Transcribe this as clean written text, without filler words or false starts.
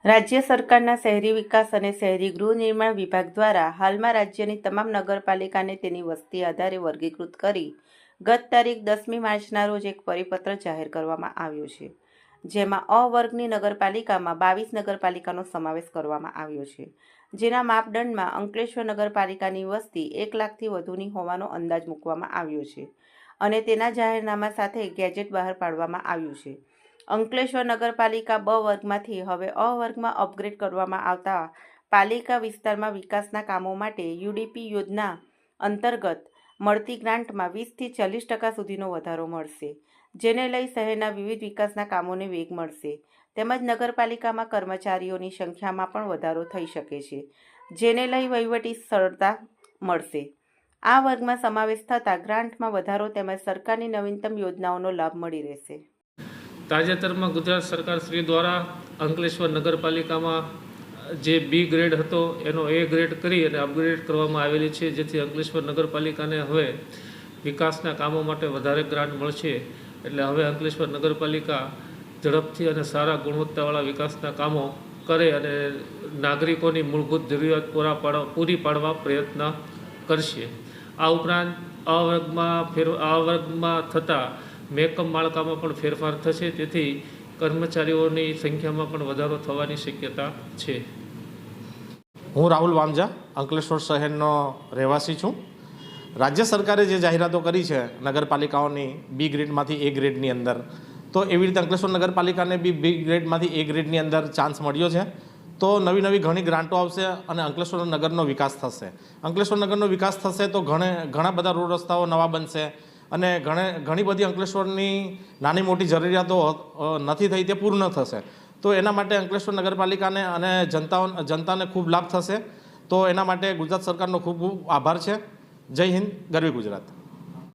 રાજ્ય સરકારના શહેરી વિકાસ અને શહેરી ગૃહ નિર્માણ વિભાગ દ્વારા હાલમાં રાજ્યની તમામ નગરપાલિકાને તેની વસ્તી આધારે વર્ગીકૃત કરી ગત તારીખ 10મી માર્ચના રોજ એક પરિપત્ર જાહેર કરવામાં આવ્યો છે, જેમાં અ વર્ગની નગરપાલિકામાં 22 નગરપાલિકાનો સમાવેશ કરવામાં આવ્યો છે, જેના માપદંડમાં અંકલેશ્વર નગરપાલિકાની વસ્તી 1 લાખથી વધુની હોવાનો અંદાજ મૂકવામાં આવ્યો છે અને તેના જાહેરનામા સાથે ગેજેટ બહાર પાડવામાં આવ્યું છે. અંકલેશ્વર નગરપાલિકા બ વર્ગમાંથી હવે અ વર્ગમાં અપગ્રેડ કરવામાં આવતા પાલિકા વિસ્તારમાં વિકાસના કામો માટે યુડીપી યોજના અંતર્ગત મળતી ગ્રાન્ટમાં 20થી 40% સુધીનો વધારો મળશે, જેને લઈ શહેરના વિવિધ વિકાસના કામોને વેગ મળશે. તેમજ નગરપાલિકામાં કર્મચારીઓની સંખ્યામાં પણ વધારો થઈ શકે છે, જેને લઈ વહીવટી સરળતા મળશે. આ વર્ગમાં સમાવેશ થતાં ગ્રાન્ટમાં વધારો તેમજ સરકારની નવીનતમ યોજનાઓનો લાભ મળી રહેશે. તાજેતરમાં ગુજરાત સરકાર શ્રી દ્વારા અંકલેશ્વર નગરપાલિકામાં જે બી ગ્રેડ હતો એનો એ ગ્રેડ કરી અને અપગ્રેડ કરવામાં આવેલી છે, જેથી અંકલેશ્વર નગરપાલિકાને હવે વિકાસના કામો માટે વધારે ગ્રાન્ટ મળશે. એટલે હવે અંકલેશ્વર નગરપાલિકા ઝડપથી અને સારા ગુણવત્તાવાળા વિકાસના કામો કરે અને નાગરિકોની મૂળભૂત જરૂરિયાત પૂરી પાડવા પ્રયત્ન કરશે. આ ઉપરાંત આ વર્ગમાં થતા મહેકમ માળખામાં પણ ફેરફાર થશે, તેથી કર્મચારીઓની સંખ્યામાં પણ વધારો થવાની શક્યતા છે. હું રાહુલ વામજા અંકલેશ્વર શહેરનો રહેવાસી છું. રાજ્ય સરકારે જે જાહેરાતો કરી છે નગરપાલિકાઓની બી ગ્રેડમાંથી એ ગ્રેડની અંદર, તો એવી રીતે અંકલેશ્વર નગરપાલિકાને બી ગ્રેડમાંથી એ ગ્રેડની અંદર ચાન્સ મળ્યો છે. તો નવી ઘણી ગ્રાન્ટો આવશે અને અંકલેશ્વર નગરનો વિકાસ થશે. અંકલેશ્વર નગરનો વિકાસ થશે તો ઘણા બધા રોડ રસ્તાઓ નવા બનશે અને ઘણી બધી અંકલેશ્વરની નાની મોટી જરૂરિયાતો નથી થઈ તે પૂર્ણ થશે. તો એના માટે અંકલેશ્વર નગરપાલિકાને અને જનતાને ખૂબ લાભ થશે. તો એના માટે ગુજરાત સરકારનો ખૂબ આભાર છે. જય હિન્દ, ગરવી ગુજરાત.